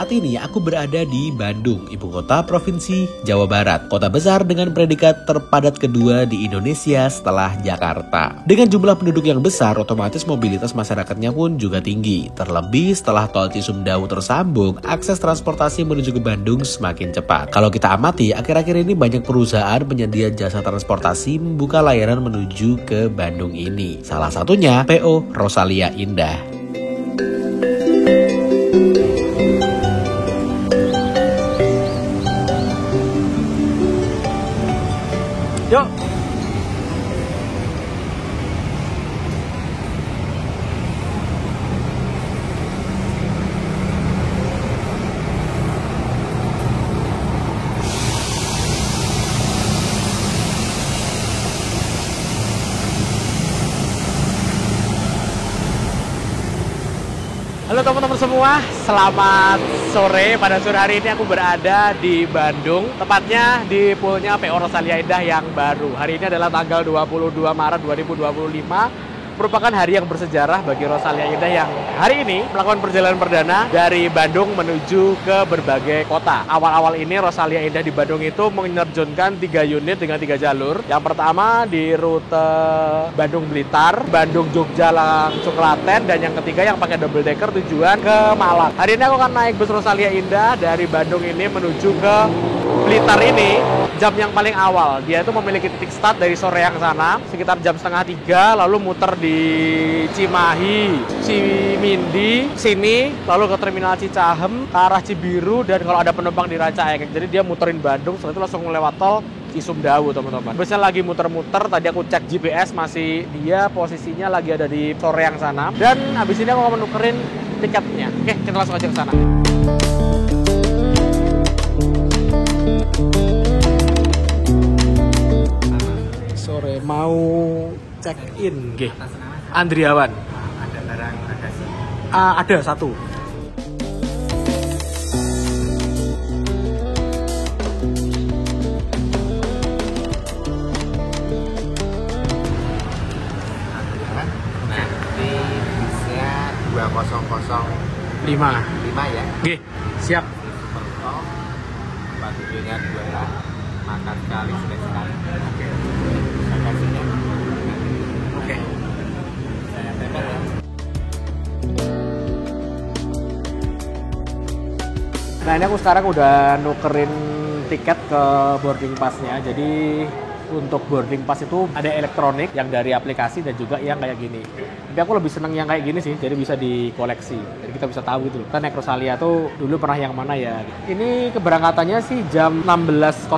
Saat ini aku berada di Bandung, ibu kota provinsi Jawa Barat. Kota besar dengan predikat terpadat kedua di Indonesia setelah Jakarta. Dengan jumlah penduduk yang besar, otomatis mobilitas masyarakatnya pun juga tinggi. Terlebih setelah tol Cisumdawu tersambung, akses transportasi menuju ke Bandung semakin cepat. Kalau kita amati, akhir-akhir ini banyak perusahaan penyedia jasa transportasi membuka layanan menuju ke Bandung ini. Salah satunya PO Rosalia Indah. Yuk. Halo teman-teman semua, selamat sore. Pada sore hari ini aku berada di Bandung, tepatnya di poolnya PO Rosalia Indah yang baru. Hari ini adalah tanggal 22 Maret 2025. Merupakan hari yang bersejarah bagi Rosalia Indah yang hari ini melakukan perjalanan perdana dari Bandung menuju ke berbagai kota. Awal-awal ini Rosalia Indah di Bandung itu menerjunkan 3 unit dengan 3 jalur. Yang pertama di rute Bandung Blitar, Bandung Jogja langsung Klaten, dan yang ketiga yang pakai double decker tujuan ke Malang. Hari ini aku akan naik bus Rosalia Indah dari Bandung ini menuju ke Blitar ini jam yang paling awal. Dia itu memiliki titik start dari sore yang sana sekitar jam setengah 3, lalu muter di Cimahi, Cimindi, sini, lalu ke terminal Cicahem, ke arah Cibiru, dan kalau ada penumpang di Rancaekek. Jadi dia muterin Bandung, setelah itu langsung lewat tol Cisumdawu, teman-teman. Busnya lagi muter-muter, tadi aku cek GPS masih dia posisinya lagi ada di sore yang sana. Dan habis ini aku akan nukerin tiketnya. Oke, kita langsung aja ke sana. Sore mau check in, G. Andriawan. Ada barang bagasi? Ada satu. Nanti bisa 2005 ya? G, siap. Potong, batu dunia 2, makan sekali, sekali. Oke. Bagasinya. Oke. Saya tempel ya. Nah, ini aku sekarang udah nukerin tiket ke boarding pass-nya. Jadi untuk boarding pass itu ada elektronik yang dari aplikasi dan juga yang kayak gini. Tapi aku lebih seneng yang kayak gini sih, jadi bisa dikoleksi. Jadi kita bisa tahu gitu. Kita naik Rosalia tuh dulu pernah yang mana ya. Ini keberangkatannya sih jam 16.00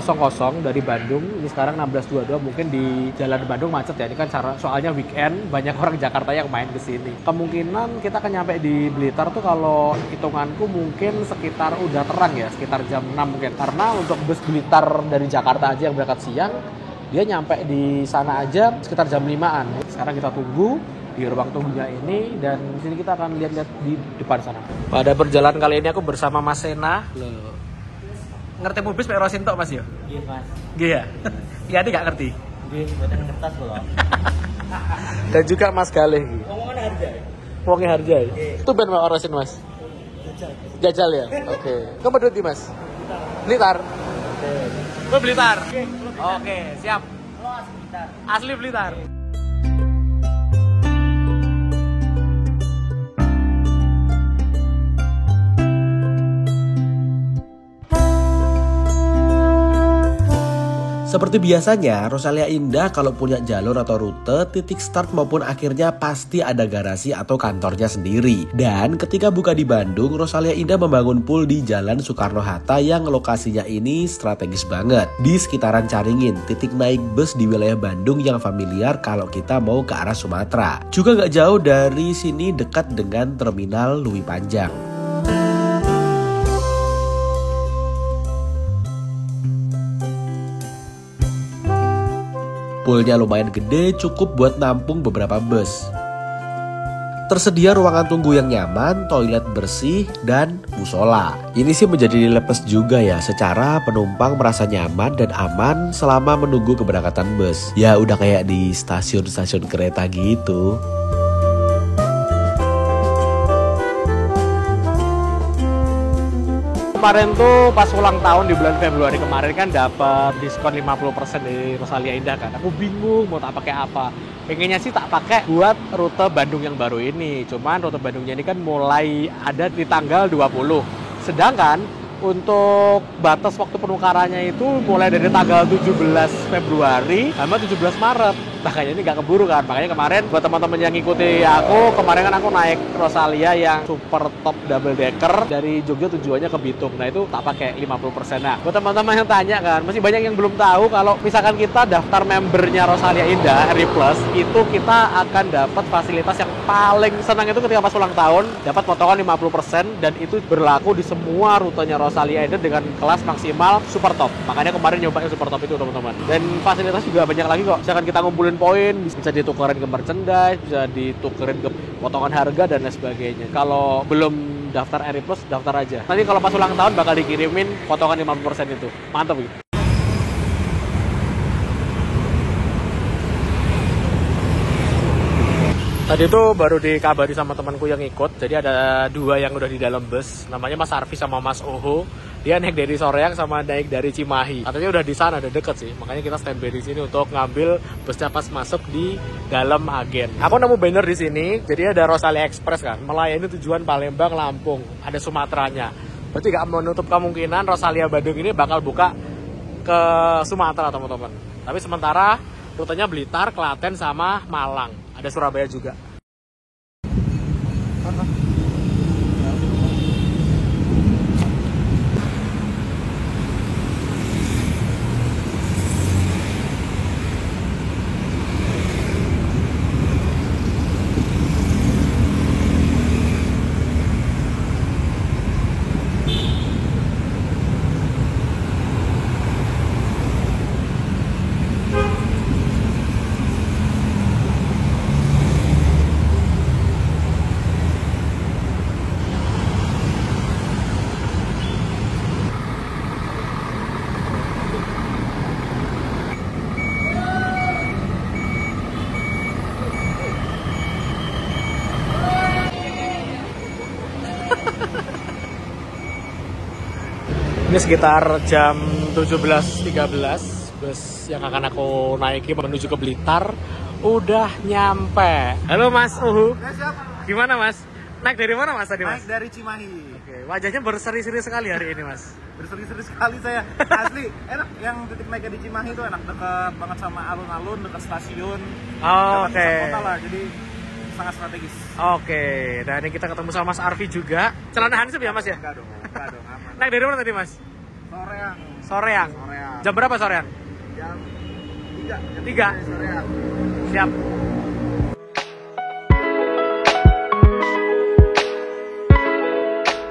dari Bandung. Ini sekarang 16.22, mungkin di jalan Bandung macet ya. Ini kan soalnya weekend, banyak orang Jakarta yang main ke sini. Kemungkinan kita akan nyampe di Blitar tuh kalau hitunganku mungkin sekitar udah terang ya, sekitar jam 6 mungkin. Karena untuk bus Blitar dari Jakarta aja yang berangkat siang, dia nyampe di sana aja sekitar jam 5-an. Sekarang kita tunggu di ruang tunggunya ini, dan di sini kita akan lihat-lihat di depan sana. Pada perjalanan kali ini aku bersama Mas Sena. Loh. Ngerti mobil PO Rosin tok, Mas yo? Iya, Mas. Iya. Iya, dia nggak ngerti. Dia buatan kertas loh. Dan juga Mas Galih. Ngomongan harga. Wonge harga. Itu ben PO Rosin, Mas. Jajal ya? Oke. Kamu duduk di Mas? Blitar. Gue Blitar. Oke, siap. Asli Blitar. Seperti biasanya, Rosalia Indah kalau punya jalur atau rute, titik start maupun akhirnya pasti ada garasi atau kantornya sendiri. Dan ketika buka di Bandung, Rosalia Indah membangun pool di Jalan Soekarno-Hatta yang lokasinya ini strategis banget. Di sekitaran Caringin, titik naik bus di wilayah Bandung yang familiar kalau kita mau ke arah Sumatera. Juga gak jauh dari sini, dekat dengan Terminal Lewi Panjang. Poolnya lumayan gede, cukup buat nampung beberapa bus. Tersedia ruangan tunggu yang nyaman, toilet bersih, dan musola. Ini sih menjadi nilai plus juga ya, secara penumpang merasa nyaman dan aman selama menunggu keberangkatan bus. Ya udah kayak di stasiun-stasiun kereta gitu. kemarin tuh pas ulang tahun di bulan Februari kemarin kan dapat diskon 50% di Rosalia Indah kan. Aku bingung mau tak pakai apa. Pengennya sih tak pakai buat rute Bandung yang baru ini. Cuman rute Bandungnya ini kan mulai ada di tanggal 20. Sedangkan untuk batas waktu penukarannya itu mulai dari tanggal 17 Februari sama 17 Maret. Makanya ini nggak keburu kan. Makanya kemarin buat teman-teman yang ngikuti aku, kemarin kan aku naik Rosalia yang super top double decker dari Jogja tujuannya ke Bitung. Nah itu tak pakai 50%. Nah buat teman-teman yang tanya kan, masih banyak yang belum tahu kalau misalkan kita daftar membernya Rosalia Indah RI Plus, itu kita akan dapat fasilitas yang paling senang itu ketika pas ulang tahun, dapat potongan 50% dan itu berlaku di semua rutenya Rosalia Indah dengan kelas maksimal super top. Makanya kemarin nyoba yang super top itu teman-teman. Dan fasilitas juga banyak lagi kok. Misalkan kita ngumpulin poin, bisa ditukerin ke merchandise, bisa ditukerin ke potongan harga dan lain sebagainya. Kalau belum daftar RI Plus, daftar aja. Nanti kalau pas ulang tahun bakal dikirimin potongan 50% itu. Mantap gitu. Tadi itu baru dikabari sama temanku yang ikut. Jadi ada dua yang udah di dalam bus. Namanya Mas Arfi sama Mas Oho. Dia naik dari Soreang sama naik dari Cimahi. Katanya udah di sana, udah deket sih. Makanya kita standby di sini untuk ngambil busnya pas masuk di dalam agen. Aku nemu banner di sini. Jadi ada Rosalia Express kan, melayani tujuan Palembang, Lampung. Ada Sumateranya. Berarti gak menutup kemungkinan Rosalia Bandung ini bakal buka ke Sumatera teman-teman. Tapi sementara rutenya Blitar, Klaten sama Malang. Ada Surabaya juga. Ini sekitar jam 17.13, bus yang akan aku naiki menuju ke Blitar udah nyampe. Halo Mas Uhu. Ya, siap. Gimana Mas? Naik dari mana Mas tadi Mas? Naik dari Cimahi. Oke, wajahnya berseri-seri sekali hari ini Mas. Berseri-seri sekali saya. Asli, enak. Yang titik naiknya di Cimahi itu enak, dekat banget sama alun-alun, dekat stasiun. Oh, Dekat oke. pusat kota lah, jadi sangat strategis. Oke, dan ini kita ketemu sama Mas Arfi juga. Celana Hansip ya Mas ya? Enggak dong, aman. Naik dari mana tadi Mas? Soreang. Soreang. Soreang. Jam berapa soreang? Jam 3. Tiga. Soreang. Siap.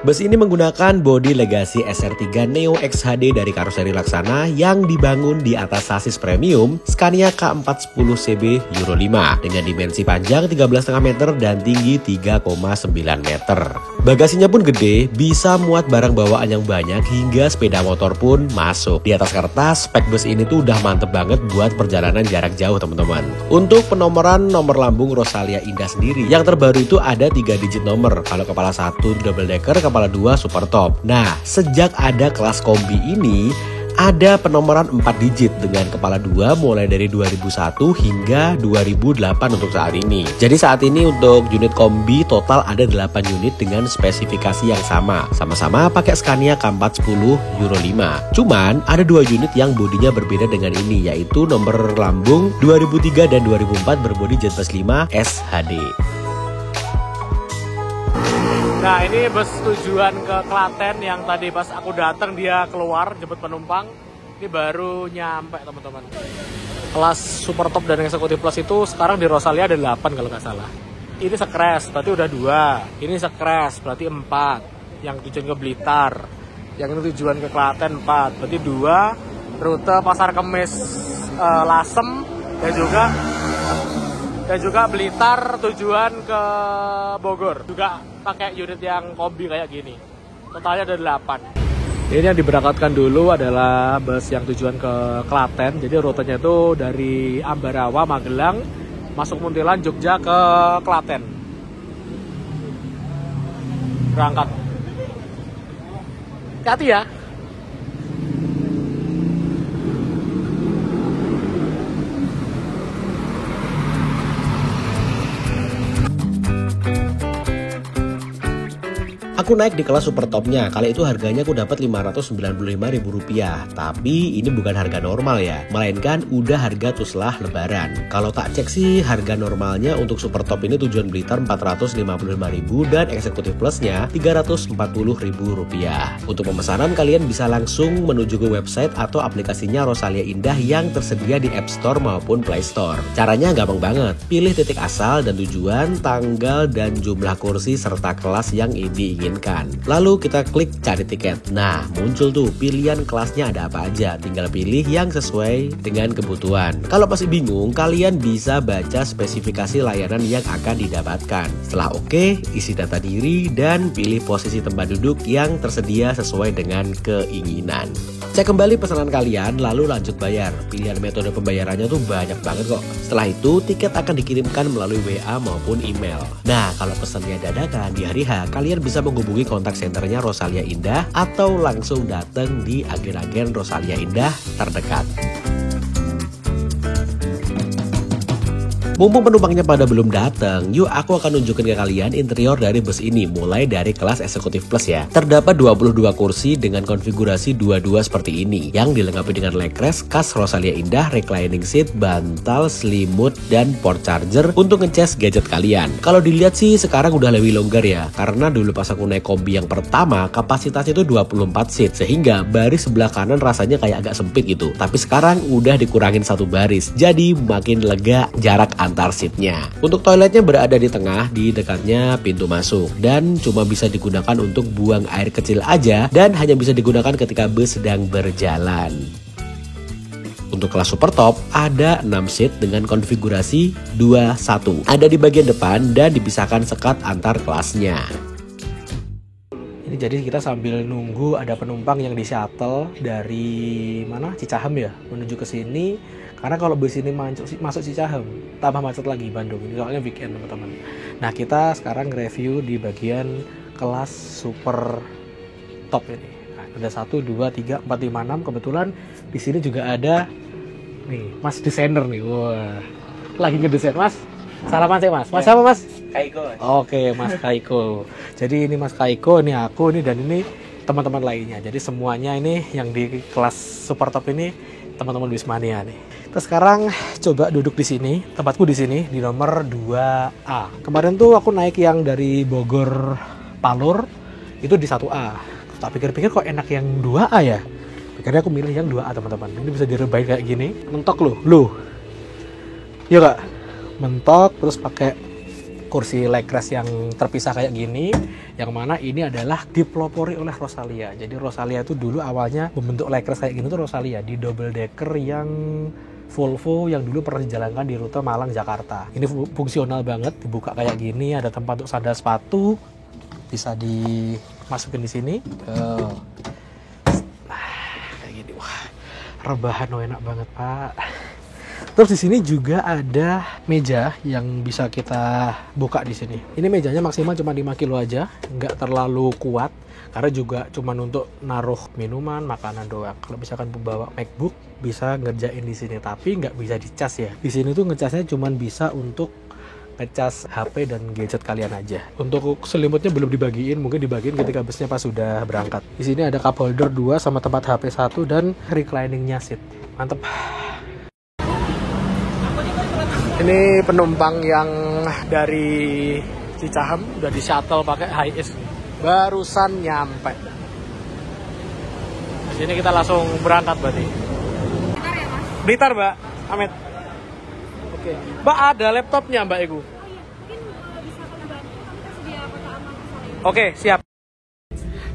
Bus ini menggunakan bodi Legacy SR3 Neo XHD dari karoseri Laksana yang dibangun di atas sasis premium Scania K410CB Euro 5 dengan dimensi panjang 13,5 meter dan tinggi 3,9 meter. Bagasinya pun gede, bisa muat barang bawaan yang banyak hingga sepeda motor pun masuk. Di atas kertas, spek bus ini tuh udah mantep banget buat perjalanan jarak jauh teman-teman. Untuk penomoran nomor lambung Rosalia Indah sendiri, yang terbaru itu ada 3 digit nomor. Kalau kepala 1 double decker, kepala 2 super top. Nah, sejak ada kelas kombi ini, ada penomoran 4 digit dengan kepala 2 mulai dari 2001 hingga 2008 untuk saat ini. Jadi saat ini untuk unit kombi total ada 8 unit dengan spesifikasi yang sama. Sama-sama pakai Scania K410 Euro 5. Cuman ada 2 unit yang bodinya berbeda dengan ini, yaitu nomor lambung 2003 dan 2004 berbodi Jetbus 5 SHD. Nah ini bus tujuan ke Klaten yang tadi pas aku datang dia keluar jemput penumpang. Ini baru nyampe teman-teman. Kelas super top dan eksekutif plus itu sekarang di Rosalia ada 8 kalau nggak salah. Ini sekres berarti udah 2. Ini sekres berarti 4. Yang tujuan ke Blitar. Yang ini tujuan ke Klaten 4. Berarti 2 rute Pasar Kemis Lasem dan juga Blitar tujuan ke Bogor. Juga pakai unit yang kombi kayak gini. Totalnya ada 8. Ini yang diberangkatkan dulu adalah bus yang tujuan ke Klaten. Jadi rutenya itu dari Ambarawa, Magelang, masuk Muntilan, Jogja ke Klaten. Berangkat. Hati-hati ya. Aku naik di kelas super topnya, kali itu harganya aku dapat Rp595.000. Tapi ini bukan harga normal ya, melainkan udah harga tuslah lebaran. Kalau tak cek sih, harga normalnya untuk super top ini tujuan Blitar Rp455.000 dan eksekutif plusnya Rp340.000. Untuk pemesanan kalian bisa langsung menuju ke website atau aplikasinya Rosalia Indah yang tersedia di App Store maupun Play Store. Caranya gampang banget, pilih titik asal dan tujuan, tanggal dan jumlah kursi serta kelas yang diinginkan. Lalu kita klik cari tiket. Nah, muncul tuh pilihan kelasnya ada apa aja. Tinggal pilih yang sesuai dengan kebutuhan. Kalau masih bingung, kalian bisa baca spesifikasi layanan yang akan didapatkan. Setelah oke, isi data diri dan pilih posisi tempat duduk yang tersedia sesuai dengan keinginan. Cek kembali pesanan kalian, lalu lanjut bayar. Pilihan metode pembayarannya tuh banyak banget kok. Setelah itu, tiket akan dikirimkan melalui WA maupun email. Nah, kalau pesannya dadakan di hari H, kalian bisa menghubungi kontak senternya Rosalia Indah atau langsung datang di agen-agen Rosalia Indah terdekat. Mumpung penumpangnya pada belum datang, yuk aku akan nunjukin ke kalian interior dari bus ini mulai dari kelas eksekutif plus ya. Terdapat 22 kursi dengan konfigurasi 22 seperti ini yang dilengkapi dengan legress khas Rosalia Indah, reclining seat, bantal, selimut, dan port charger untuk ngecas gadget kalian. Kalau dilihat sih sekarang udah lebih longgar ya, karena dulu pas aku naik kombi yang pertama kapasitasnya itu 24 seat sehingga baris sebelah kanan rasanya kayak agak sempit gitu. Tapi sekarang udah dikurangin satu baris, jadi makin lega jarak antar seatnya. Untuk toiletnya berada di tengah di dekatnya pintu masuk dan cuma bisa digunakan untuk buang air kecil aja dan hanya bisa digunakan ketika bus sedang berjalan. Untuk kelas super top ada 6 seat dengan konfigurasi 2-1. Ada di bagian depan dan dipisahkan sekat antar kelasnya. Ini jadi kita sambil nunggu ada penumpang yang di shuttle dari mana? Cicahem ya, menuju ke sini. Karena kalau bus ini masuk Cicahem, tambah macet lagi Bandung. Ini soalnya weekend teman-teman. Nah, kita sekarang review di bagian kelas super top ini. Nah, ada 1, 2, 3, 4, 5, 6. Kebetulan di sini juga ada nih Mas desainer nih. Wah, lagi ngedesain Mas. Salaman sih Mas. Mas siapa Mas? Kaiko. Oke, Mas Kaiko. Jadi ini Mas Kaiko, ini aku, ini dan ini teman-teman lainnya. Jadi semuanya ini yang di kelas super top ini teman-teman Wismania nih. Kita sekarang coba duduk di sini, tempatku di sini di nomor 2A. Kemarin tuh aku naik yang dari Bogor Palur itu di 1A. Tak pikir-pikir kok enak yang 2A ya. Akhirnya aku milih yang 2A teman-teman. Ini bisa direbahin kayak gini, mentok loh. Iya gak? Mentok terus pakai kursi legress yang terpisah kayak gini, yang mana ini adalah dipelopori oleh Rosalia. Jadi Rosalia itu dulu awalnya membentuk legress kayak gini tuh Rosalia di double decker yang Volvo yang dulu pernah dijalankan di rute Malang Jakarta. Ini fungsional banget, dibuka kayak gini, ada tempat untuk sandal sepatu, bisa dimasukin di sini. Kayak gini, wah, rebahan enak banget Pak. Terus di sini juga ada meja yang bisa kita buka di sini. Ini mejanya maksimal cuma 5 kilo aja, nggak terlalu kuat karena juga cuma untuk naruh minuman, makanan doang. Kalau misalkan bawa MacBook bisa ngerjain di sini, tapi nggak bisa dicas ya. Di sini tuh ngecasnya cuma bisa untuk ngecas HP dan gadget kalian aja. Untuk selimutnya belum dibagiin, mungkin dibagiin ketika busnya pas sudah berangkat. Di sini ada cup holder 2 sama tempat HP 1 dan recliningnya seat. Mantep. Ini penumpang yang dari Cicahem udah di shuttle pakai HiAce, barusan nyampe. Di sini kita langsung berangkat berarti. Blitar ya Mas? Blitar Mbak, Amit. Oke, Mbak ada laptopnya Mbak Egu. Oh iya, mungkin bisa kami bantu, kami tersedia kota aman Rosalia. Oke, siap.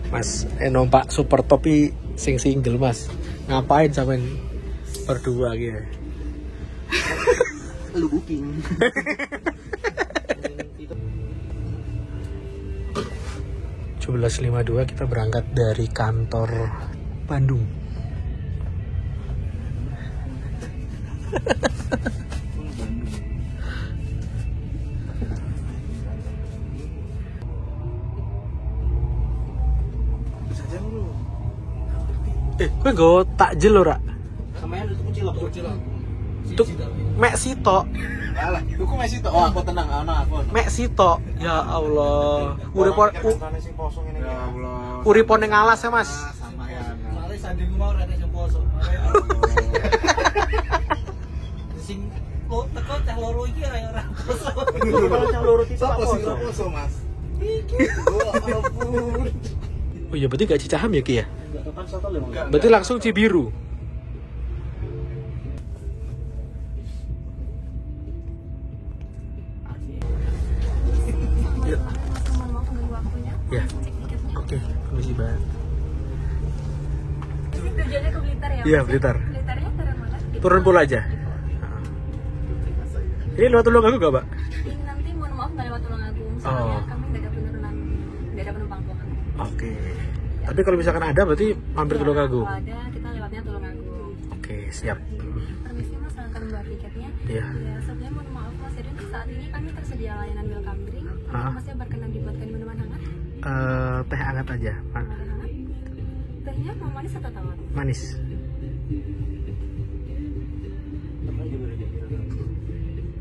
Mas, numpak super topi sing single Mas. Ngapain sampean berdua gitu? Lu booking. 17.52 kita berangkat dari kantor Bandung. Saja dulu. Kowe nggo takjil lho, Ra. Sampeyan itu cilok. Tuk mek sitok. Alah, iku masih tok. Oh, aku tenang, aku. Mek sitok. Ya Allah. Uripon Ya Allah. uripon ning alas ya, Mas. Sampeyan. Mari sandimu mau rene sing poso. Sing teko cah loro iki ora poso. Cah loro iki poso, Mas. Iki. Oh, ampun. Oh iya, berarti gak Cicaham ya, Ki ya? Berarti langsung Cibiru. Ya. Mohon maaf menunggu waktunya. Ya. Cek tiketnya. Oke, permisi, Mbak. Ini tujuannya ke Blitar ya? Iya, Mas? Blitar. Blitarnya turun mana? Turun Pulau aja. Ini lewat Tulungagung gak, Pak? Ini nanti mohon maaf nggak lewat Tulungagung. Soalnya Oh. kami nggak ada penurunan, nggak ada penumpang Tulungagung. Oke. Tapi kalau misalkan ada berarti mampir ke Tulungagung. Kalau ada kita lewatnya Tulungagung. Oke, siap. Permisi Mas, akan membawa tiketnya. Iya. Ya, sebelumnya mohon maaf Mas, jadi untuk saat ini kami tersedia layanan welcome drink. Hah? Masnya berkenan dibuatkan minuman hangat? Teh hangat aja, Pak. Minuman hangat? Tehnya mau manis atau tawar? Manis.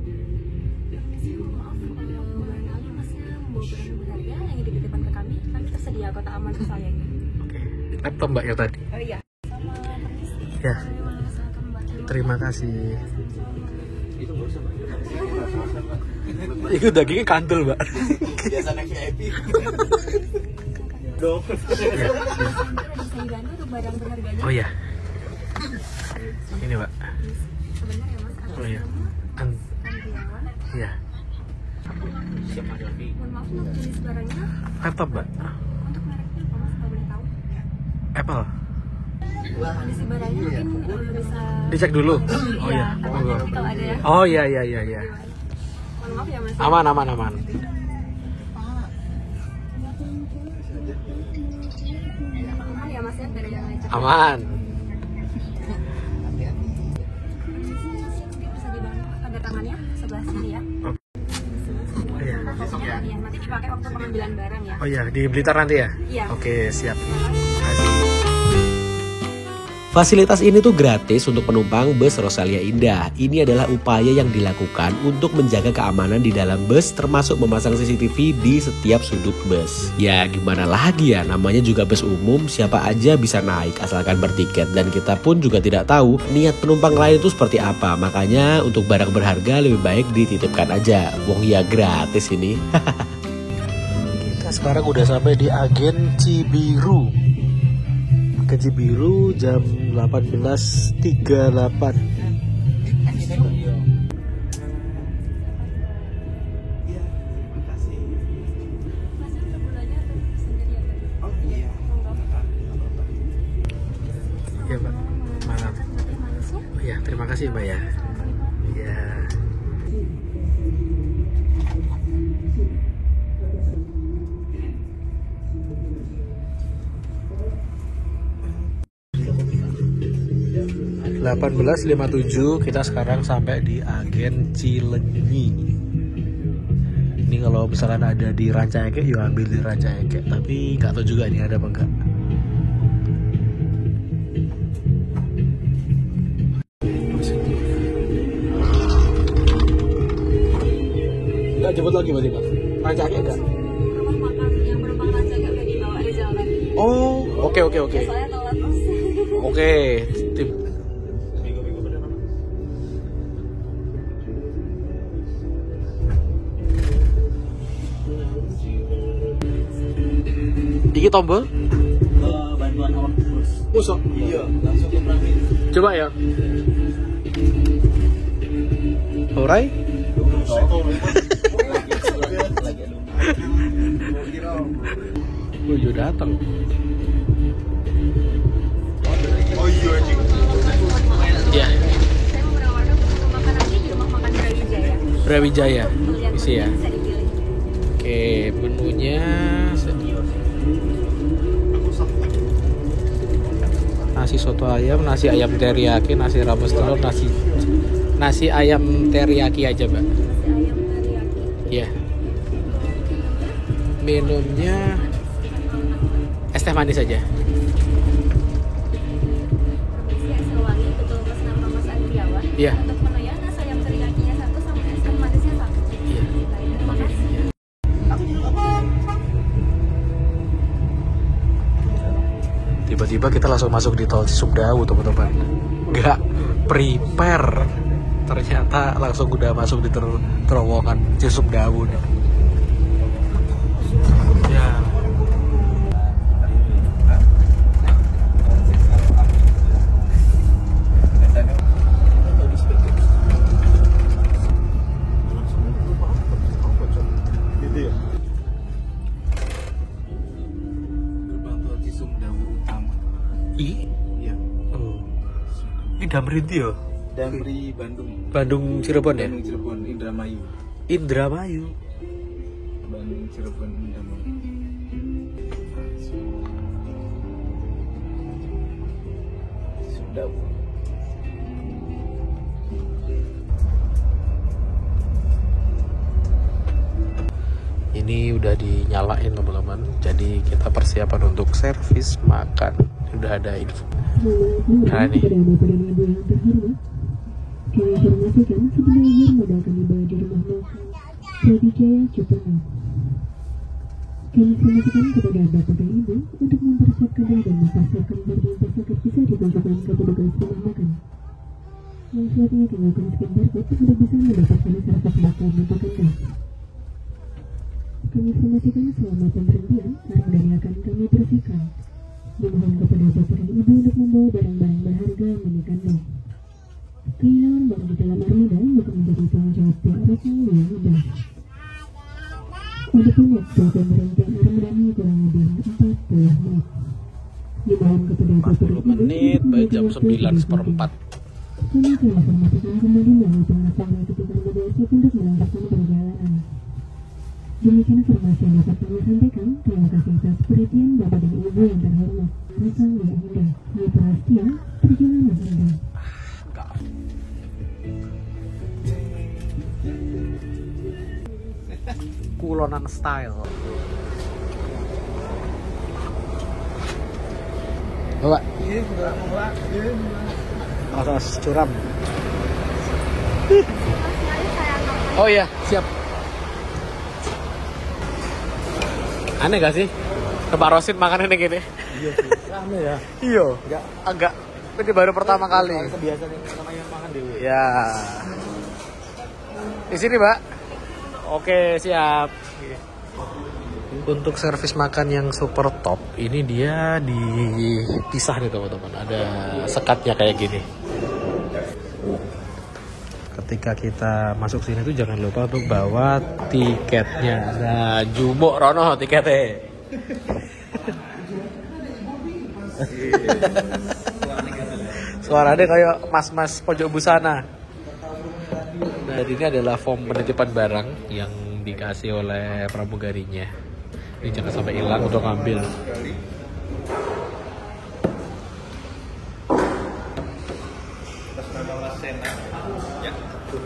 Permisi, mohon maaf. Barangkali Masnya membawa barang berharga yang dititipkan ke kami. Kami tersedia kota aman sayangnya. Oke. Laptop Mbak yang tadi. Oh iya. Sama permisi. Ya. Mas akan membuat Terima kasih. Itu dagingnya kantul, Mbak. Biasanya VIP. Ya. bisa dibantu untuk barang berharganya. Oh ya. Ini, Mbak. Sebenarnya Mas, atas Oh iya. nama Andriawan. Iya. Mohon maaf untuk jenis barangnya. Laptop, Mbak. Untuk mereknya apa Mas, kalau boleh tahu? Apple. Kondisi barangnya mungkin bisa Dicek dulu. Oh iya, ya. takutnya nanti kalau ada ya. Oh iya iya iya iya. Mohon maaf ya Mas. Aman aman aman. Aman ya Mas ya, dari yang lecet. Aman. Bisa dibantu tanda tangannya sebelah sini ya. Iya. Iya, nanti dipakai waktu pengambilan barang ya. Oh iya, di Blitar nanti ya? Iya. Oke, siap. Fasilitas ini tuh gratis untuk penumpang bus Rosalia Indah. Ini adalah upaya yang dilakukan untuk menjaga keamanan di dalam bus, termasuk memasang CCTV di setiap sudut bus. Ya gimana lagi ya, namanya juga bus umum, siapa aja bisa naik asalkan bertiket. Dan kita pun juga tidak tahu niat penumpang lain itu seperti apa. Makanya untuk barang berharga lebih baik dititipkan aja. Wong ya gratis ini. Kita sekarang udah sampai di Agen Cibiru. Agen Cibiru jam 18.38. Iya, Pak. Malam. Oh ya, terima kasih, Mbak ya. Ya. (18.57) kita sekarang sampai di Agen Cilenyi. Ini kalau misalkan ada di Rancaekek, yuk ambil di Rancaekek. Tapi nggak tahu juga ini ada apa enggak. Enggak jemput lagi berarti Pak? Rancaekek enggak? Rumah makan yang merupakan jaga di bawah ada jalan. Oh, oke. Soalnya telat Mas. Oke, tip. Iki tombol? Bantuan awak bus. Usok. Iya, langsung ke Pramil. Coba ya. Alright. Oh, datang. Oh iya anjing. Ya, Saya mau menawarkan untuk makan aja di rumah makan Brawijaya. Brawijaya. Lihat Isi ya. bisa dipilih. Oke, menunya nasi soto ayam, nasi ayam teriyaki, nasi rebus telur, nasi ayam teriyaki aja, Mbak. Nasi ayam teriyaki. Iya. Minumnya es teh manis aja. Iya. Untuk menunya nasi ayam teriyakinya 1 sama es krim manisnya 1. Iya. Baik, terima kasih. Tiba-tiba kita langsung masuk di tol Cisumdawu, teman-teman. Nggak prepare, ternyata langsung udah masuk di terowongan Cisumdawu nih. Ya. Gerbang tol Cisumdawu utama. Iya. Oh. Ini Damri ya? Damri Bandung. Bandung Cirebon ya? Bandung Cirebon Indramayu. Indramayu. Bandung Cirebon Indramayu. Cisumdawu. Ini udah dinyalain teman-teman. Jadi kita persiapan untuk servis makan. Udah ada info. Nah ini. Kami informasikan sebenarnya modal kami bawa di rumah makan Pradijaya Cipinang. Kami informasikan kepada Bapak dan Ibu untuk mempersiapkan diri dan memasarkan barang tersebut bisa ditunjukkan ke petugas rumah makan. Yang selanjutnya kami akan scan barcode untuk bisa mendapatkan servis makan untuk Anda. Kami informasikan selama pemberhentian barang dan akan kami bersihkan. Dimohon kepada Bapak dan Ibu untuk membawa barang-barang berharga milik Anda. Kehilangan barang di dalam armada bukan menjadi tanggung jawab pihak lokal yang mudah. Adapun waktu pemberhentian armada kurang lebih 40 menit. Dimohon kepada Bapak dan 40 Ibu menit, baik jam 9:04. Kami akan informasikan kembali bahwa pengasalnya ketika armada siap untuk melanjutkan perjalanan. Demikian informasi yang dapat kami sampaikan. Terima kasih atas perhatian Bapak dan Ibu yang terhormat. Rasa yang indah, ya perhatian, perjalanan Anda. Kulonan style. Coba. Atas curam. Oh iya, siap. Aneh gak sih? Ke Pak Rosid makan ini gini? Iya sih, rame ya. Iya. Enggak. Agak. Ini baru pertama kali. Kebiasaan yang namanya makan dewe. Ya. Di sini, Mbak. Oke, siap. Untuk servis makan yang super top, ini dia dipisah nih teman-teman. Ada sekatnya kayak gini. Ketika kita masuk sini tuh jangan lupa untuk bawa tiketnya. Nah, jumbo rono tiketnya. Suaranya kayak mas-mas pojok busana. Nah, ini adalah form penitipan barang yang dikasih oleh pramugarinya. Ini jangan sampai hilang untuk ngambil.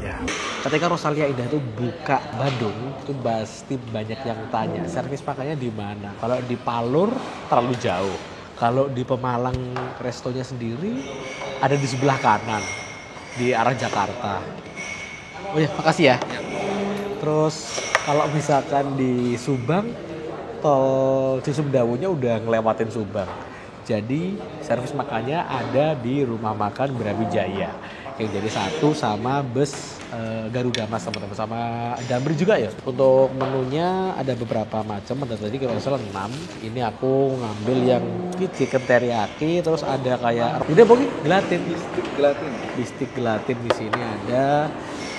Ya. Ketika Rosalia Indah tuh buka Bandung, tuh pasti banyak yang tanya servis makannya di mana. Kalau di Palur terlalu jauh. Kalau di Pemalang restonya sendiri ada di sebelah kanan di arah Jakarta. Oh ya, makasih ya. Terus kalau misalkan di Subang, tol Cisumdawunya udah ngelewatin Subang. Jadi servis makannya ada di rumah makan Brawijaya yang jadi satu sama bus Garuda Mas teman-teman, sama Damri juga ya. Untuk menunya ada beberapa macam, ada tadi kalau salah 6. Ini aku ngambil yang chicken teriyaki, terus ada kayak udah pokoknya gelatin. Bistik gelatin di sini ada.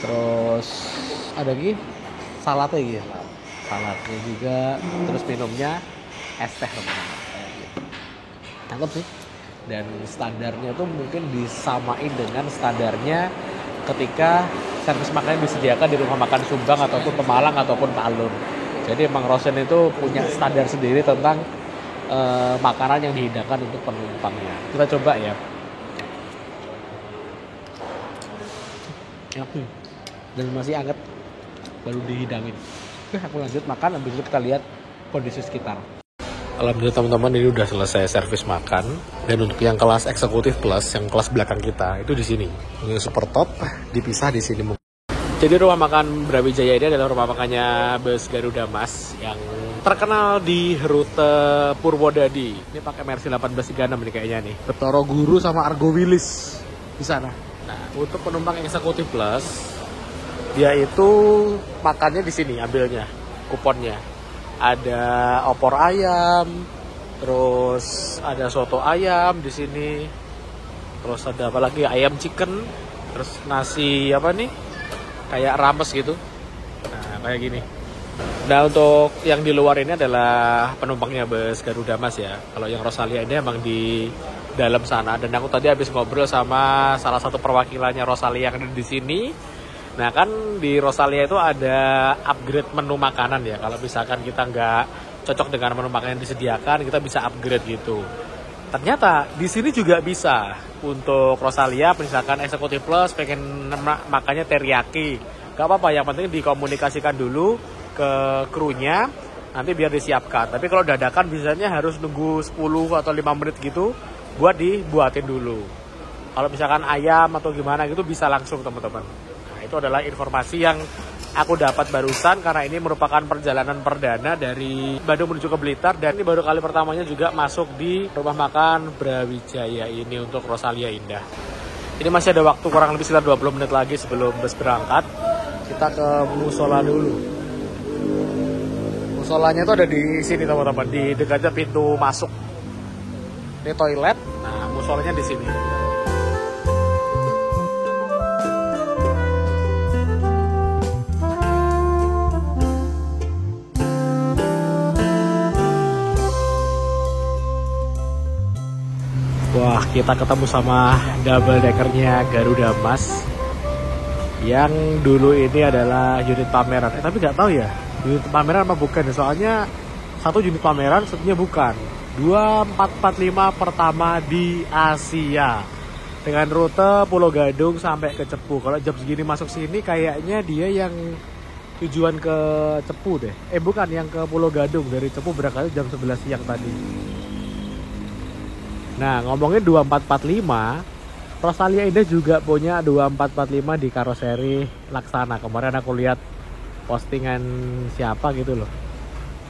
Terus ada lagi saladnya gitu. Saladnya juga, terus minumnya es teh teman-teman. Mantap sih. Dan standarnya tuh mungkin disamain dengan standarnya ketika servis makanan disediakan di rumah makan Subang ataupun Pemalang ataupun Palur. Jadi emang Rosen itu punya standar sendiri tentang makanan yang dihidangkan untuk penumpangnya. Kita coba ya. Dan masih hangat, baru dihidangin. Oke, aku lanjut makan, habis itu kita lihat kondisi sekitar. Alhamdulillah teman-teman, ini udah selesai servis makan. Dan untuk yang kelas eksekutif plus, yang kelas belakang kita itu di sini. Yang super top dipisah di sini. Jadi rumah makan Brawijaya ini adalah rumah makannya bus Garuda Mas yang terkenal di rute Purwodadi. Ini pakai Mercy 1836 nih kayaknya nih. Betoro Guru sama Argo Wilis di sana. Nah, untuk penumpang eksekutif plus, dia itu makannya di sini ambilnya kuponnya. Ada opor ayam, terus ada soto ayam di sini. Terus ada apa lagi? Ayam chicken, terus nasi apa nih? Kayak rames gitu. Nah, kayak gini. Nah, untuk yang di luar ini adalah penumpangnya bus Garuda Mas ya. Kalau yang Rosalia ini emang di dalam sana. Dan aku tadi habis ngobrol sama salah satu perwakilannya Rosalia yang ada di sini. Nah, kan di Rosalia itu ada upgrade menu makanan ya. Kalau misalkan kita nggak cocok dengan menu makanan yang disediakan, kita bisa upgrade gitu. Ternyata di sini juga bisa. Untuk Rosalia, misalkan eksekutif plus pengen makannya teriyaki, gak apa-apa, yang penting dikomunikasikan dulu ke krunya, nanti biar disiapkan. Tapi kalau dadakan biasanya harus nunggu 10 atau 5 menit gitu buat dibuatin dulu. Kalau misalkan ayam atau gimana gitu bisa langsung teman-teman. Nah, itu adalah informasi yang aku dapat barusan karena ini merupakan perjalanan perdana dari Bandung menuju ke Blitar dan ini baru kali pertamanya juga masuk di rumah makan Brawijaya ini untuk Rosalia Indah. Ini masih ada waktu kurang lebih sekitar 20 menit lagi sebelum bus berangkat. Kita ke musola dulu. Musolanya itu ada di sini teman-teman, di dekatnya pintu masuk. Ini toilet, nah musolanya di sini. Wah, kita ketemu sama double deckernya Garuda Mas yang dulu ini adalah unit pameran. Tapi nggak tahu ya, unit pameran apa bukan? Soalnya satu unit pameran, satunya bukan. 2445 pertama di Asia dengan rute Pulau Gadung sampai ke Cepu. Kalau jam segini masuk sini kayaknya dia yang tujuan ke Cepu deh. Bukan, yang ke Pulau Gadung. Dari Cepu berangkatnya jam 11 siang tadi. Nah, ngomongin 2445, Rosalia Indah juga punya 2445 di karoseri Laksana. Kemarin aku lihat postingan siapa gitu loh,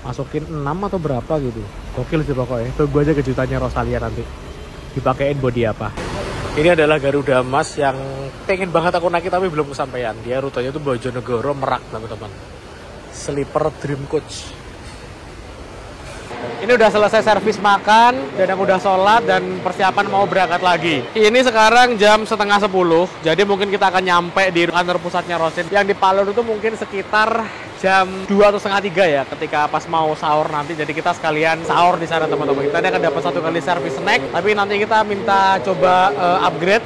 masukin 6 atau berapa gitu. Gokil sih pokoknya. Tunggu aja kejutannya Rosalia nanti dipakein bodi apa. Ini adalah Garuda Mas yang pengen banget aku naik tapi belum kesampaian. Dia rutenya tuh Bojonegoro Merak teman-teman. Sleeper Dream Coach. Ini udah selesai servis makan dan aku udah sholat dan persiapan mau berangkat lagi. Ini sekarang jam 9:30, jadi mungkin kita akan nyampe di kantor pusatnya Rosin yang di Palur itu mungkin sekitar jam 2 atau setengah 3 ya, ketika pas mau sahur nanti. Jadi kita sekalian sahur di sana teman-teman. Kita akan dapat 1 kali servis snack, tapi nanti kita minta coba upgrade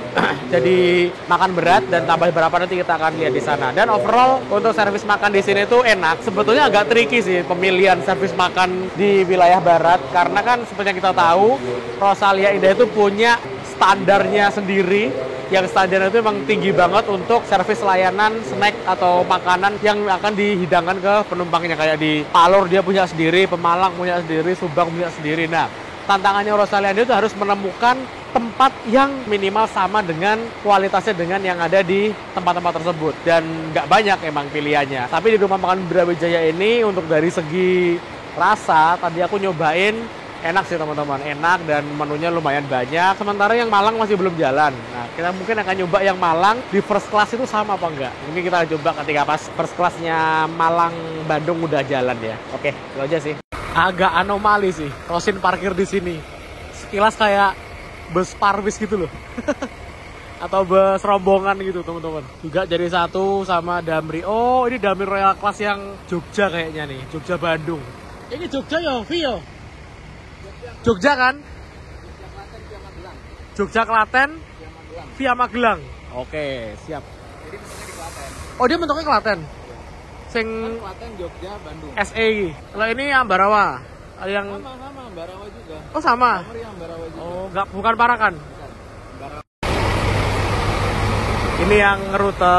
jadi makan berat dan tambah berapa nanti kita akan lihat di sana. Dan overall untuk servis makan di sini tuh enak. Sebetulnya agak tricky sih pemilihan servis makan di wilayah barat karena kan seperti yang kita tahu Rosalia Indah itu punya standarnya sendiri, yang standar itu memang tinggi banget untuk servis layanan snack atau makanan yang akan dihidangkan ke penumpangnya. Kayak di Palur dia punya sendiri, Pemalang punya sendiri, Subang punya sendiri. Nah, tantangannya Rosalia Indah itu harus menemukan tempat yang minimal sama dengan kualitasnya dengan yang ada di tempat-tempat tersebut. Dan nggak banyak emang pilihannya. Tapi di rumah makan Brawijaya ini untuk dari segi rasa, tadi aku nyobain enak sih teman-teman, enak dan menunya lumayan banyak. Sementara yang Malang masih belum jalan. Nah, kita mungkin akan nyoba yang Malang di first class itu sama apa enggak. Mungkin kita coba ketika pas first classnya Malang Bandung udah jalan ya. Oke, itu aja sih. Agak anomali sih, Rosin parkir di sini. Sekilas kayak bus parwis gitu loh. Atau bus rombongan gitu teman-teman. Juga jadi satu sama Damri. Oh, ini Damri Royal Class yang Jogja kayaknya nih, Jogja Bandung. Ini Jogja ya, Vio? Jogja kan? Jogja Klaten via Magelang. Oke, siap. Jadi bentuknya di Klaten. Oh, dia bentuknya Klaten. Sing Klaten, Jogja, Bandung. SE. Kalau ini Ambarawa. Yang Sama Ambarawa juga. Oh, sama. Ambarawa juga. Oh, enggak, bukan Parakan. Ini yang rute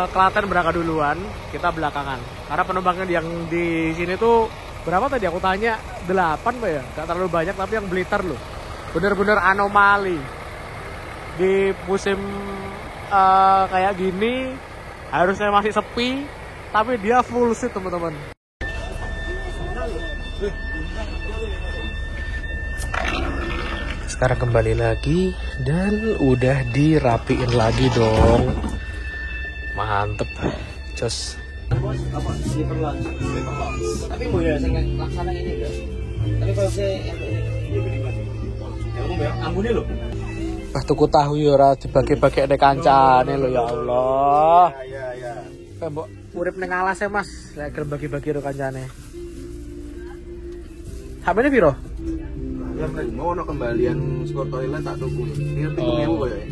Klaten berangkat duluan, kita belakangan. Karena penumpangnya yang di sini tuh berapa tadi aku tanya? 8 Pak ya? Gak terlalu banyak, tapi yang Blitar loh. Bener-bener anomali. Di musim kayak gini harusnya masih sepi, tapi dia full seat teman-teman. Sekarang kembali lagi dan udah dirapiin lagi dong. Mantep, cos. Apa? Sleeper lounge. Tapi mau ya saya laksana ini enggak? Tapi kalau saya ambune lho. Tuku tahu ya ora dibagi-bagi nek kancane lho ya Allah. Iya. Mbok urip ning alas ya Mas, lek gelem bagi-bagi karo kancane. Hamene piro? Ya mau ono kembalian skor toilet tak tuku. Ini 3.000 kok ya.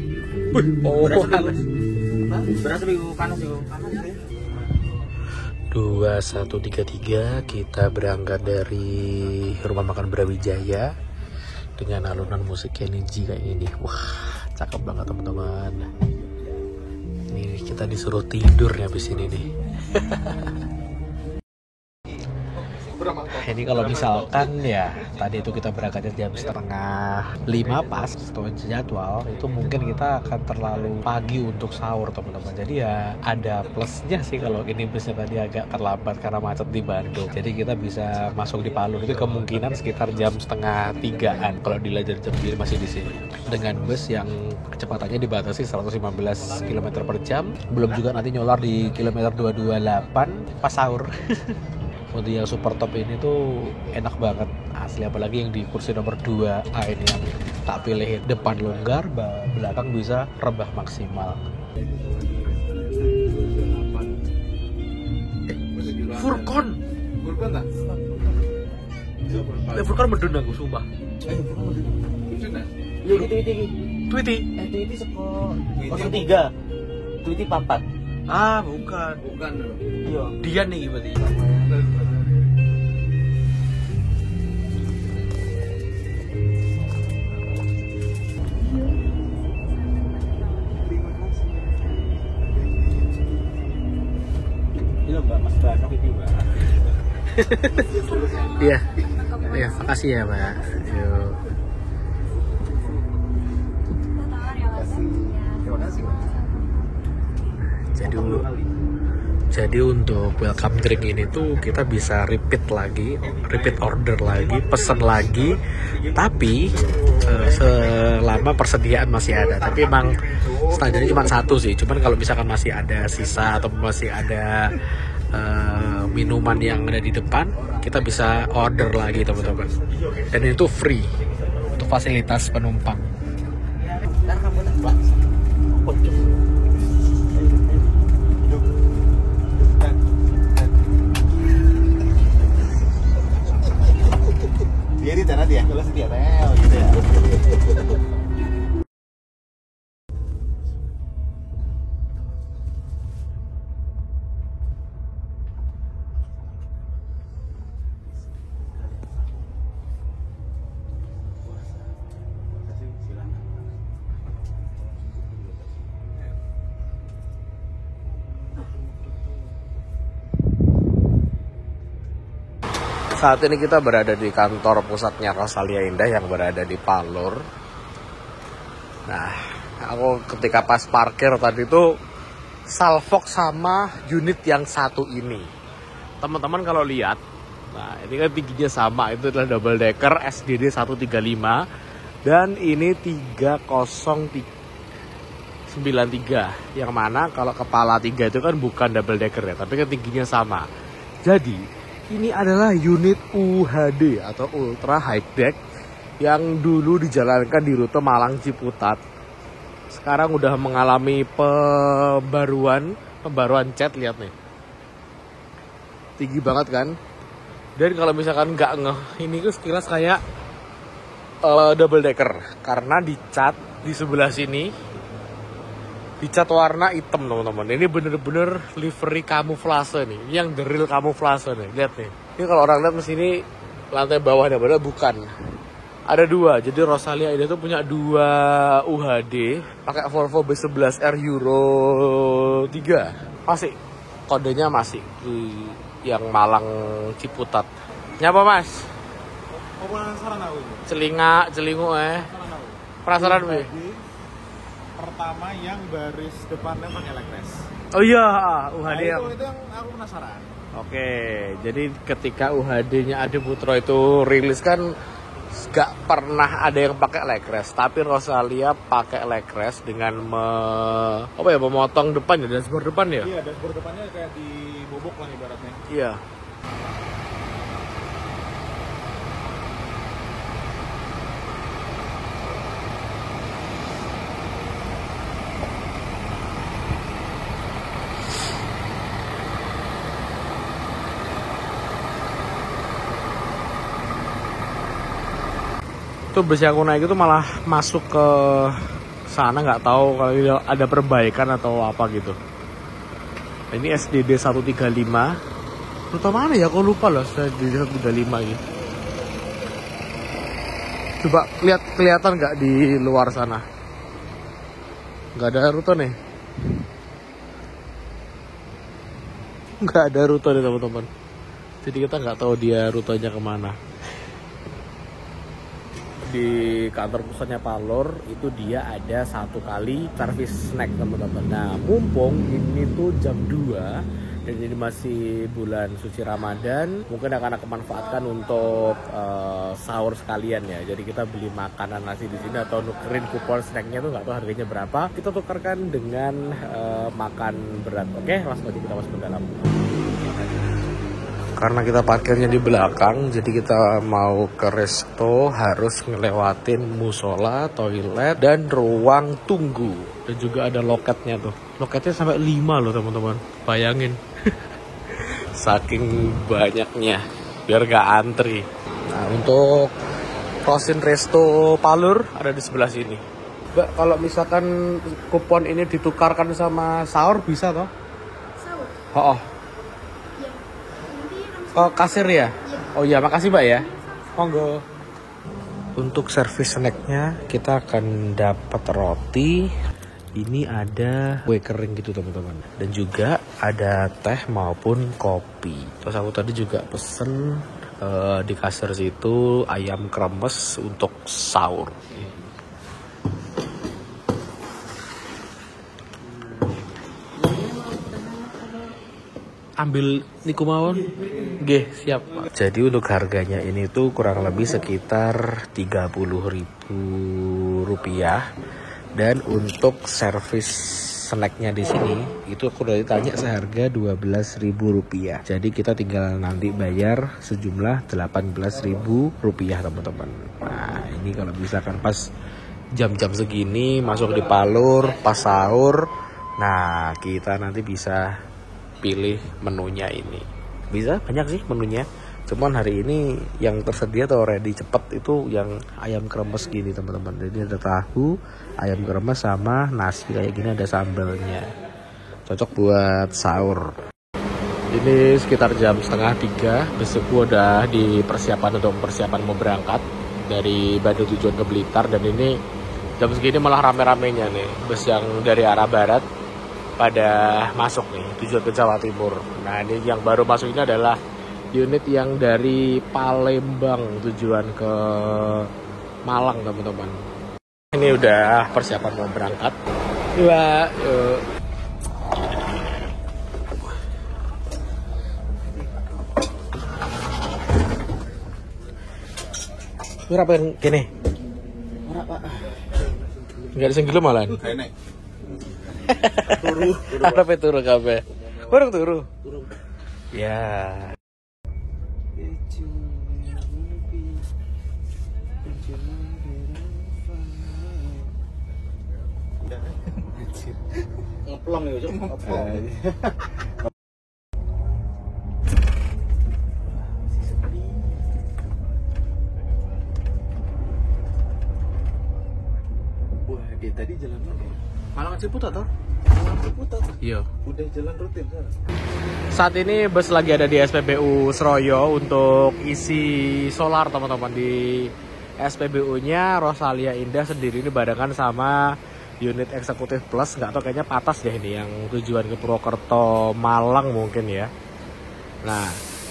Beras minggu panas yo. 2133 kita berangkat dari rumah makan Brawijaya dengan alunan musik Kenny G kayak gini. Wah, cakep banget teman-teman. Ini kita disuruh tidur nih habis ini nih. Ini kalau misalkan ya tadi itu kita berangkatnya jam 4:30 pas setelah jadwal, itu mungkin kita akan terlalu pagi untuk sahur teman-teman. Jadi ya ada plusnya sih kalau ini busnya tadi agak terlambat karena macet di Bandung. Jadi kita bisa masuk di Palur itu kemungkinan sekitar jam 2:30-an kalau dilihat jam sendiri masih di sini. Dengan bus yang kecepatannya dibatasi 115 km per jam, belum juga nanti nyolar di kilometer 228 pas sahur. Untuk yang super top ini tuh enak banget asli, apalagi yang di kursi nomor 2A ini yang tak pilih. Depan longgar, belakang bisa rebah maksimal. Furkon tak? Furkon medun aku sumpah. Yo Tweety. Tweety Tweety seko 03. Tweety 4. Bukan Iya. dia nih berarti. Iya Mbak, Mas Banok itu Mbak. Iya, makasih ya Mbak. Yuk. Jadi untuk welcome drink ini tuh kita bisa repeat order lagi, pesen lagi, tapi selama persediaan masih ada. Tapi emang standarnya cuma 1 sih. Cuman kalau misalkan masih ada sisa atau masih ada minuman yang ada di depan, kita bisa order lagi teman-teman. Dan itu free untuk fasilitas penumpang. Dia di tanah dia, kalau setia gitu ya. Saat ini kita berada di kantor pusatnya Rosalia Indah yang berada di Palur. Nah, aku ketika pas parkir tadi itu salfok sama unit yang satu ini. Teman-teman kalau lihat, nah ini kan tingginya sama, itu adalah double decker SDD 135 dan ini 3093. Yang mana kalau kepala 3 itu kan bukan double decker ya, tapi kan tingginya sama. Jadi ini adalah unit UHD atau Ultra High Deck yang dulu dijalankan di rute Malang Ciputat. Sekarang udah mengalami pembaruan cat, lihat nih. Tinggi banget kan? Dan kalau misalkan nggak ini tuh sekilas kayak double decker karena dicat di sebelah sini. Dicat warna hitam teman-teman. Ini bener-bener livery kamuflase nih. Ini yang the real kamuflase nih. Lihat nih. Ini kalau orang lihat mesin lantai bawahnya, padahal bukan. Ada 2. Jadi Rosalia ini tuh punya 2 UHD pakai Volvo B11R Euro 3. Masih kodenya masih yang Malang Ciputat. Nyapa Mas? Penasaran aku. Celingu Penasaran aku. Penasaran gue. Pertama yang baris depannya pakai leg rest. Oh iya, Nah, UHD itu yang. yang aku penasaran. Oke, jadi ketika UHD-nya Adi Putro itu rilis kan gak pernah ada yang pakai leg rest, tapi Rosalia pakai leg rest dengan memotong depan ya, dashboard depan ya. Iya, dashboard depannya kayak dibobok lah ibaratnya. Iya. Itu bus yang aku naik itu malah masuk ke sana, nggak tahu kalau ada perbaikan atau apa gitu. Ini SDD 135. Rute mana ya? Aku lupa loh SDD 135 gitu. Coba kelihatan nggak di luar sana? Nggak ada rute nih. Nggak ada rute nih teman-teman. Jadi kita nggak tahu dia rutenya kemana. Di kantor pusatnya Palor itu dia ada 1 kali servis snack teman-teman. Nah mumpung ini tuh jam 2 dan ini masih bulan suci Ramadan, mungkin akan aku manfaatkan untuk sahur sekalian ya. Jadi kita beli makanan nasi di sini atau nukerin kupon snacknya tuh nggak tahu harganya berapa. Kita tukarkan dengan makan berat. Oke, langsung aja kita masuk ke dalam. Karena kita parkirnya di belakang, jadi kita mau ke resto harus ngelewatin musola, toilet, dan ruang tunggu. Dan juga ada loketnya tuh. Loketnya sampai 5 loh teman-teman. Bayangin. Saking banyaknya. Biar gak antri. Nah untuk Rosin Resto Palur ada di sebelah sini. Mbak, kalau misalkan kupon ini ditukarkan sama sahur bisa toh? Sahur? Oh. Oh kasir ya? Oh iya makasih Mbak ya. Monggo. Untuk servis snacknya kita akan dapat roti. Ini ada kue kering gitu teman-teman. Dan juga ada teh maupun kopi. Terus aku tadi juga pesen di kasir situ ayam kremes untuk sahur. Ambil niku mawon. Nggih, siap. Jadi untuk harganya ini tuh kurang lebih sekitar Rp30.000 dan untuk servis snacknya di sini itu aku udah ditanya seharga Rp12.000. Jadi kita tinggal nanti bayar sejumlah Rp18.000 teman-teman. Nah, ini kalau misalkan pas jam-jam segini masuk di Palur pas sahur, nah kita nanti bisa pilih menunya ini. Bisa banyak sih menunya. Cuman hari ini yang tersedia atau ready cepet itu yang ayam kremes gini teman-teman. Jadi ada tahu, ayam kremes sama nasi kayak gini, ada sambalnya. Cocok buat sahur. Ini sekitar jam 2:30. Besokku udah di persiapan untuk persiapan mau berangkat dari Bandung tujuan ke Blitar. Dan ini jam segini malah rame-ramenya nih bus yang dari arah barat pada masuk nih tujuan ke Jawa Timur. Nah ini yang baru masuk ini adalah unit yang dari Palembang tujuan ke Malang teman-teman. Ini udah persiapan mau berangkat. Yuk. Berapa yang gini? Berapa? Enggak ada senggilo malah. Enak. Apa turu kabeh? Bareng turu. Ya. Ngeplong ya, Cuk. Ngeplong. Wah, dia tadi jalan mana ya? Malang Ciputat toh? Jalan Ciputat. Iya. Udah jalan rutin sekarang. Saat ini bus lagi ada di SPBU Seroyo untuk isi solar teman-teman. Di SPBU-nya Rosalia Indah sendiri ini barengan sama unit eksekutif plus, nggak tahu kayaknya patas deh ini yang tujuan ke Purwokerto Malang mungkin ya. Nah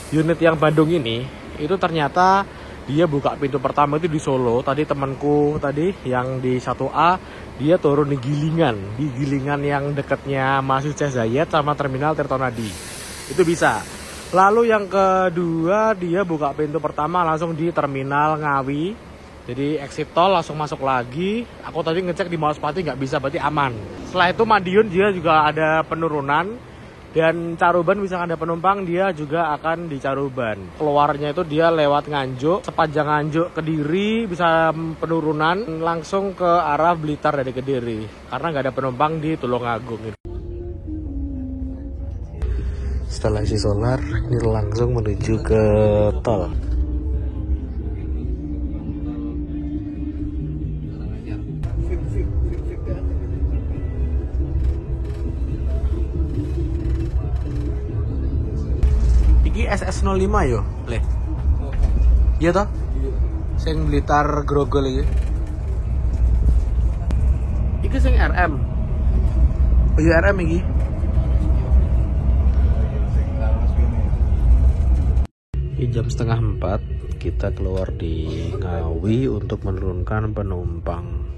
unit yang Bandung ini itu ternyata dia buka pintu pertama itu di Solo. Tadi temanku tadi yang di 1A dia turun di Gilingan yang dekatnya Masjid Syekh Zayed sama Terminal Tirtonadi. Itu bisa. Lalu yang kedua dia buka pintu pertama langsung di Terminal Ngawi. Jadi exit tol langsung masuk lagi. Aku tadi ngecek di Maospati nggak bisa, berarti aman. Setelah itu Madiun dia juga ada penurunan. Dan Caruban bisa ada penumpang, dia juga akan di Caruban. Keluarnya itu dia lewat Nganjuk, sepanjang Nganjuk Kediri bisa penurunan langsung ke arah Blitar dari Kediri. Karena nggak ada penumpang di Tulungagung. Setelah isi solar, ini langsung menuju ke tol. SS05 yo, Le. Iya toh? Sing Blitar Grogol iki. Iki sing RM. Oh iya RM iki. Ini jam 3:30 kita keluar di Ngawi untuk menurunkan penumpang.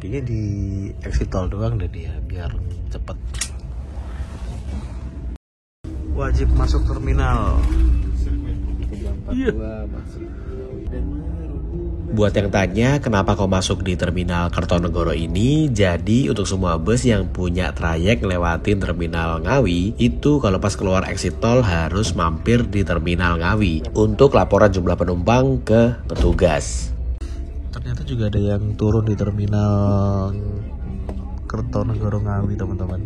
Kayaknya di exit tol doang deh dia biar cepet. Wajib masuk terminal. Iya. Buat yang tanya kenapa kau masuk di terminal Kertonegoro ini, jadi untuk semua bus yang punya trayek lewatin terminal Ngawi, itu kalau pas keluar exit tol harus mampir di terminal Ngawi untuk laporan jumlah penumpang ke petugas. Ternyata juga ada yang turun di terminal Kertonegoro Ngawi, teman-teman.